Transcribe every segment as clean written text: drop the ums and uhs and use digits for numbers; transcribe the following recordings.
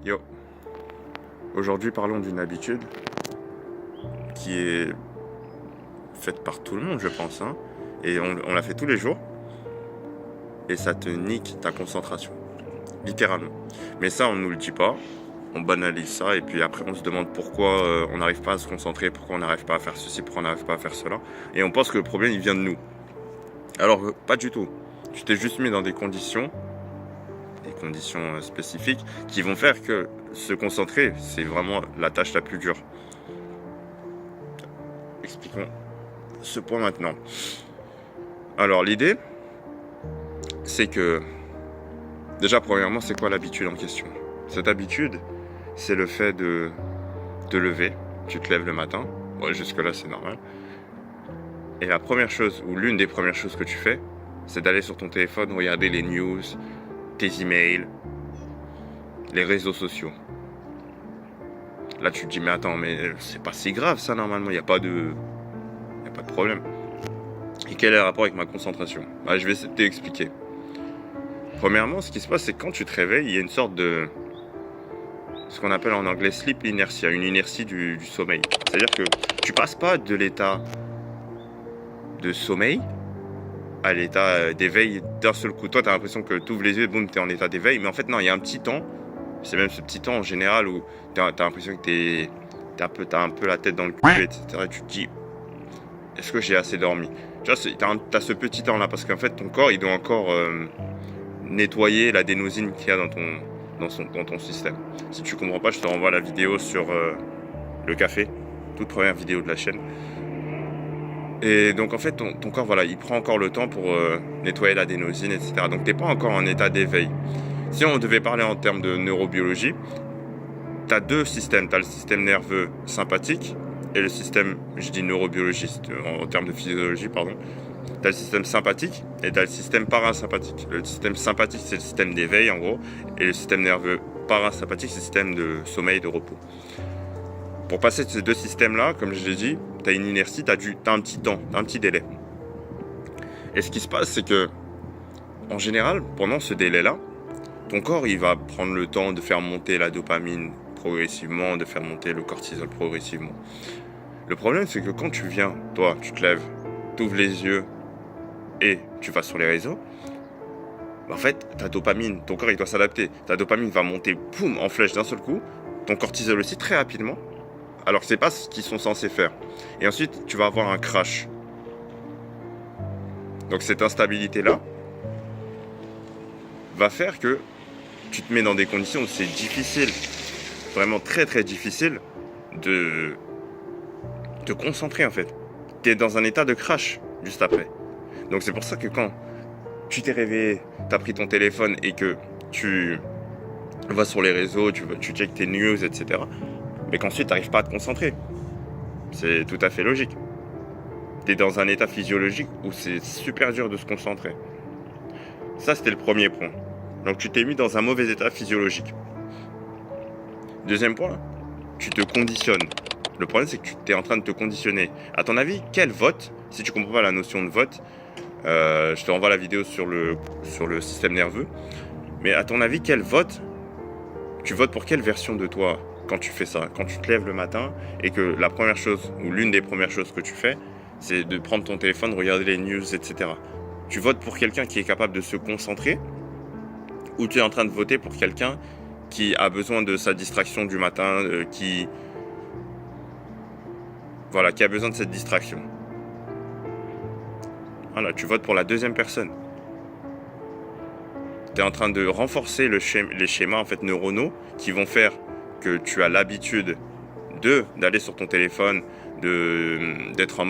Yo, aujourd'hui parlons d'une habitude qui est faite par tout le monde, je pense, hein. Et on la fait tous les jours, et ça te nique ta concentration, littéralement. Mais ça, on nous le dit pas, on banalise ça, et puis après on se demande pourquoi on n'arrive pas à se concentrer, pourquoi on n'arrive pas à faire ceci, pourquoi on n'arrive pas à faire cela, et on pense que le problème il vient de nous. Alors pas du tout. Tu t'es juste mis dans des conditions spécifiques qui vont faire que se concentrer, c'est vraiment la tâche la plus dure. Expliquons ce point maintenant. Alors l'idée, c'est que déjà premièrement, c'est quoi l'habitude en question? Cette habitude, c'est le fait de te lever. Tu te lèves le matin. Bon, jusque là c'est normal. Et la première chose, ou l'une des premières choses que tu fais, c'est d'aller sur ton téléphone, regarder les news, tes emails, les réseaux sociaux. Là tu te dis mais attends, mais c'est pas si grave ça normalement, il n'y a pas de problème. Et quel est le rapport avec ma concentration? Je vais essayer de t'expliquer. Premièrement, ce qui se passe, c'est que quand tu te réveilles, il y a une sorte de... ce qu'on appelle en anglais sleep inertia, une inertie du sommeil. C'est-à-dire que tu passes pas de l'état de sommeil à l'état d'éveil d'un seul coup. Toi, tu as l'impression que tu ouvres les yeux et boum, tu es en état d'éveil. Mais en fait, non, il y a un petit temps. C'est même ce petit temps en général où tu as l'impression que t'as un peu la tête dans le cul, etc. Et tu te dis, est-ce que j'ai assez dormi? Tu vois, tu as ce petit temps-là parce qu'en fait, ton corps, il doit encore nettoyer l'adénosine qu'il y a dans ton système. Si tu comprends pas, je te renvoie la vidéo sur le café, toute première vidéo de la chaîne. Et donc en fait, ton corps, voilà, il prend encore le temps pour nettoyer l'adénosine, etc. Donc t'es pas encore en état d'éveil. Si on devait parler en termes de neurobiologie, tu as deux systèmes. Tu as le système nerveux sympathique et le système, je dis neurobiologiste, en termes de physiologie, pardon. Tu as le système sympathique et tu as le système parasympathique. Le système sympathique, c'est le système d'éveil, en gros. Et le système nerveux parasympathique, c'est le système de sommeil, de repos. Pour passer de ces deux systèmes-là, comme je l'ai dit, tu as une inertie, tu as un petit temps, un petit délai. Et ce qui se passe, c'est que, en général, pendant ce délai-là, ton corps, il va prendre le temps de faire monter la dopamine progressivement, de faire monter le cortisol progressivement. Le problème, c'est que quand tu viens, toi, tu te lèves, tu ouvres les yeux et tu vas sur les réseaux, en fait, ta dopamine, ton corps, il doit s'adapter. Ta dopamine va monter, poum, en flèche d'un seul coup, ton cortisol aussi très rapidement, alors que c'est pas ce qu'ils sont censés faire. Et ensuite, tu vas avoir un crash. Donc cette instabilité-là va faire que tu te mets dans des conditions où c'est difficile, vraiment très très difficile de te concentrer en fait. Tu es dans un état de crash juste après. Donc c'est pour ça que quand tu t'es réveillé, tu as pris ton téléphone et que tu vas sur les réseaux, tu checkes tes news, etc. Mais qu'ensuite tu n'arrives pas à te concentrer. C'est tout à fait logique. Tu es dans un état physiologique où c'est super dur de se concentrer. Ça, c'était le premier point. Donc tu t'es mis dans un mauvais état physiologique. Deuxième point, tu te conditionnes. Le problème, c'est que tu es en train de te conditionner. À ton avis, quel vote, si tu ne comprends pas la notion de vote, je te renvoie la vidéo sur le système nerveux, mais à ton avis, quel vote, tu votes pour quelle version de toi quand tu fais ça? Quand tu te lèves le matin et que la première chose, ou l'une des premières choses que tu fais, c'est de prendre ton téléphone, regarder les news, etc. Tu votes pour quelqu'un qui est capable de se concentrer, ou tu es en train de voter pour quelqu'un qui a besoin de sa distraction du matin, qui a besoin de cette distraction. Voilà, tu votes pour la deuxième personne. Tu es en train de renforcer les schémas en fait, neuronaux qui vont faire que tu as l'habitude d'aller sur ton téléphone, d'être en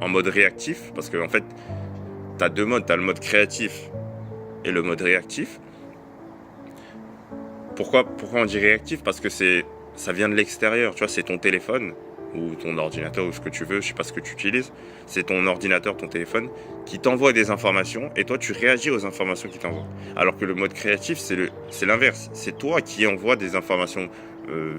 mode réactif, parce que en fait, tu as deux modes, tu as le mode créatif et le mode réactif. Pourquoi on dit réactif? Parce que ça vient de l'extérieur, tu vois, c'est ton téléphone ou ton ordinateur ou ce que tu veux, je sais pas ce que tu utilises, c'est ton ordinateur, ton téléphone qui t'envoie des informations et toi tu réagis aux informations qu'il t'envoie. Alors que le mode créatif, c'est l'inverse, c'est toi qui envoies des informations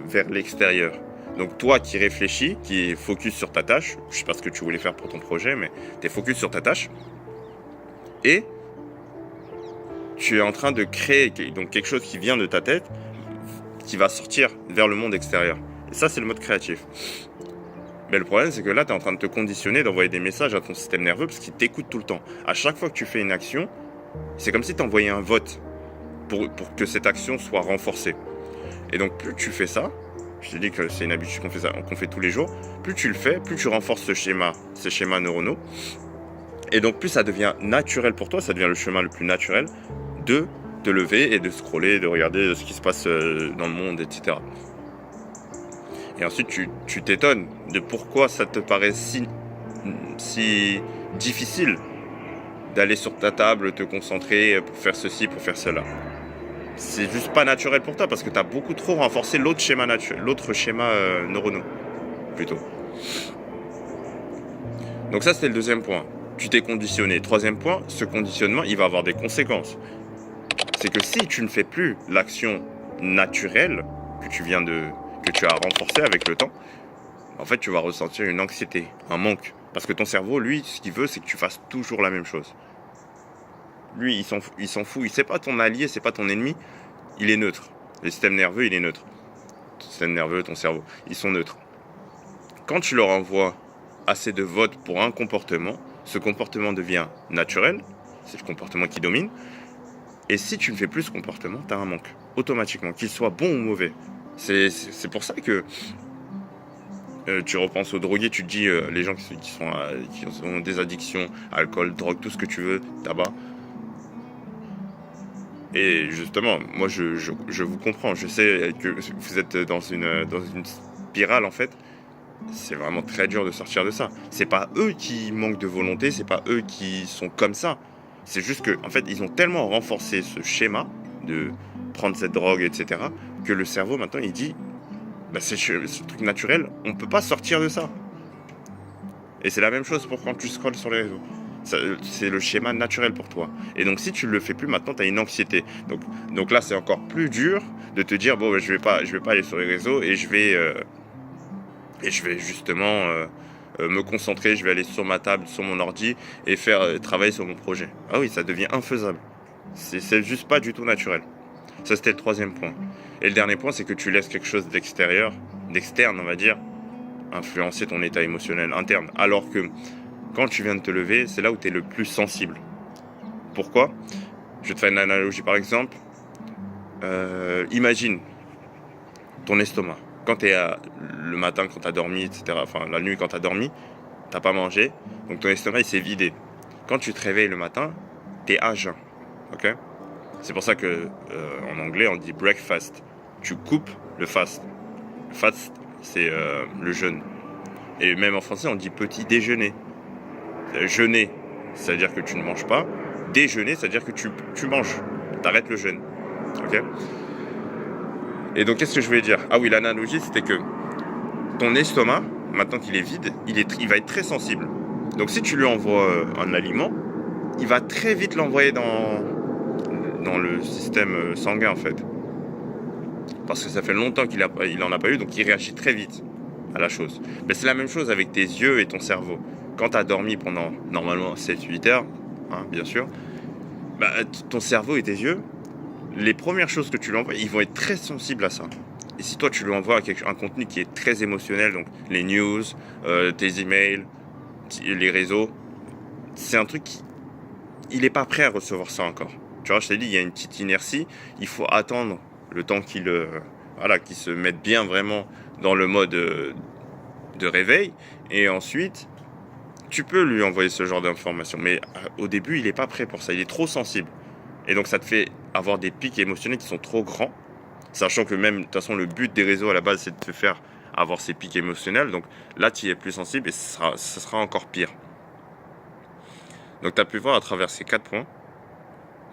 vers l'extérieur. Donc toi qui réfléchis, qui est focus sur ta tâche, je sais pas ce que tu voulais faire pour ton projet, mais tu es focus sur ta tâche et tu es en train de créer donc quelque chose qui vient de ta tête, qui va sortir vers le monde extérieur. Et ça, c'est le mode créatif. Mais le problème, c'est que là, tu es en train de te conditionner, d'envoyer des messages à ton système nerveux parce qu'il t'écoute tout le temps. À chaque fois que tu fais une action, c'est comme si tu envoyais un vote pour que cette action soit renforcée. Et donc, plus tu fais ça, je te dis que c'est une habitude qu'on fait tous les jours, plus tu le fais, plus tu renforces ces schémas neuronaux. Et donc, plus ça devient naturel pour toi, ça devient le chemin le plus naturel de te lever et de scroller, de regarder ce qui se passe dans le monde, etc. Et ensuite, tu t'étonnes de pourquoi ça te paraît si difficile d'aller sur ta table, te concentrer pour faire ceci, pour faire cela. C'est juste pas naturel pour toi parce que tu as beaucoup trop renforcé l'autre schéma neuronaux, plutôt. Donc ça, c'était le deuxième point. Tu t'es conditionné. Troisième point, ce conditionnement, il va avoir des conséquences. C'est que si tu ne fais plus l'action naturelle que tu as renforcée avec le temps, en fait, tu vas ressentir une anxiété, un manque. Parce que ton cerveau, lui, ce qu'il veut, c'est que tu fasses toujours la même chose. Lui, il s'en fout. C'est pas ton allié, c'est pas ton ennemi. Il est neutre. Le système nerveux, il est neutre. Ton système nerveux, ton cerveau, ils sont neutres. Quand tu leur envoies assez de votes pour un comportement, ce comportement devient naturel. C'est le comportement qui domine. Et si tu ne fais plus ce comportement, tu as un manque. Automatiquement, qu'il soit bon ou mauvais. C'est pour ça que tu repenses aux drogués, tu te dis les gens qui ont des addictions, alcool, drogue, tout ce que tu veux, tabac. Et justement, moi je vous comprends, je sais que vous êtes dans une spirale en fait. C'est vraiment très dur de sortir de ça. C'est pas eux qui manquent de volonté, c'est pas eux qui sont comme ça. C'est juste que, en fait, ils ont tellement renforcé ce schéma de prendre cette drogue, etc., que le cerveau maintenant il dit, bah, c'est ce truc naturel, on peut pas sortir de ça. Et c'est la même chose pour quand tu scrolles sur les réseaux. C'est le schéma naturel pour toi. Et donc si tu le fais plus maintenant, tu as une anxiété. Donc là, c'est encore plus dur de te dire bon, je vais pas aller sur les réseaux et je vais justement me concentrer. Je vais aller sur ma table, sur mon ordi et faire travailler sur mon projet. Ah oui, ça devient infaisable. C'est juste pas du tout naturel. Ça, c'était le troisième point. Et le dernier point, c'est que tu laisses quelque chose d'externe, on va dire, influencer ton état émotionnel interne. Alors que quand tu viens de te lever, c'est là où tu es le plus sensible. Pourquoi ? Je vais te faire une analogie par exemple. Imagine ton estomac. Quand tu es le matin, quand tu as dormi, etc., enfin la nuit quand tu as dormi, tu n'as pas mangé, donc ton estomac il s'est vidé. Quand tu te réveilles le matin, tu es à jeun. Okay ? C'est pour ça que en anglais on dit breakfast. Tu coupes le fast. Le fast, c'est le jeûne. Et même en français on dit petit déjeuner. Jeûner, c'est-à-dire que tu ne manges pas. Déjeuner, c'est-à-dire que tu manges. Tu arrêtes le jeûne. Ok ? Et donc, qu'est-ce que je voulais dire ? Ah oui, l'analogie, c'était que ton estomac, maintenant qu'il est vide, il va être très sensible. Donc, si tu lui envoies un aliment, il va très vite l'envoyer dans le système sanguin, en fait. Parce que ça fait longtemps qu'il en a pas eu, donc il réagit très vite à la chose. Mais c'est la même chose avec tes yeux et ton cerveau. Quand tu as dormi pendant, normalement, 7-8 heures, hein, bien sûr, bah, ton cerveau et tes yeux, les premières choses que tu lui envoies, ils vont être très sensibles à ça. Et si toi, tu lui envoies un contenu qui est très émotionnel, donc les news, tes emails, les réseaux, c'est un truc il n'est pas prêt à recevoir ça encore. Tu vois, je t'ai dit, il y a une petite inertie, il faut attendre le temps qu'il se mette bien vraiment dans le mode de réveil, et ensuite, tu peux lui envoyer ce genre d'informations. Mais au début, il n'est pas prêt pour ça, il est trop sensible. Et donc, ça te fait avoir des pics émotionnels qui sont trop grands, sachant que même, de toute façon, le but des réseaux à la base, c'est de te faire avoir ces pics émotionnels. Donc là, tu y es plus sensible et ce sera encore pire. Donc, tu as pu voir à travers ces 4 points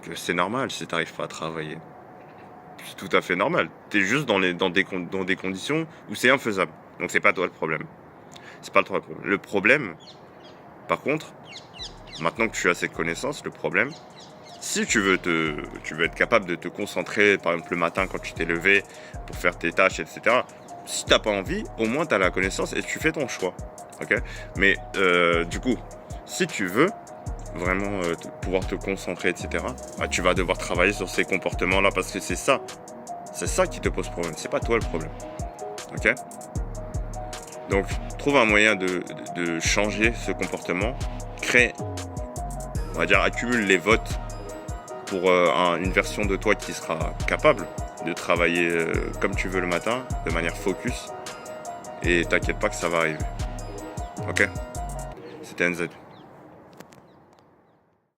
que c'est normal si tu n'arrives pas à travailler. C'est tout à fait normal. Tu es juste dans des conditions où c'est infaisable. Donc, c'est pas toi le problème. C'est pas toi le problème. Le problème, par contre, maintenant que tu as cette connaissance, le problème, si tu veux être capable de te concentrer, par exemple le matin quand tu t'es levé pour faire tes tâches, etc. Si tu n'as pas envie, au moins tu as la connaissance et tu fais ton choix. Okay ? Mais du coup, si tu veux vraiment pouvoir te concentrer, etc., bah, tu vas devoir travailler sur ces comportements-là parce que c'est ça C'est ça qui te pose problème, c'est pas toi le problème. Ok? Donc, trouve un moyen de changer ce comportement. Crée, on va dire, accumule les votes pour une version de toi qui sera capable de travailler comme tu veux le matin, de manière focus. Et t'inquiète pas que ça va arriver. Ok? C'était NZ.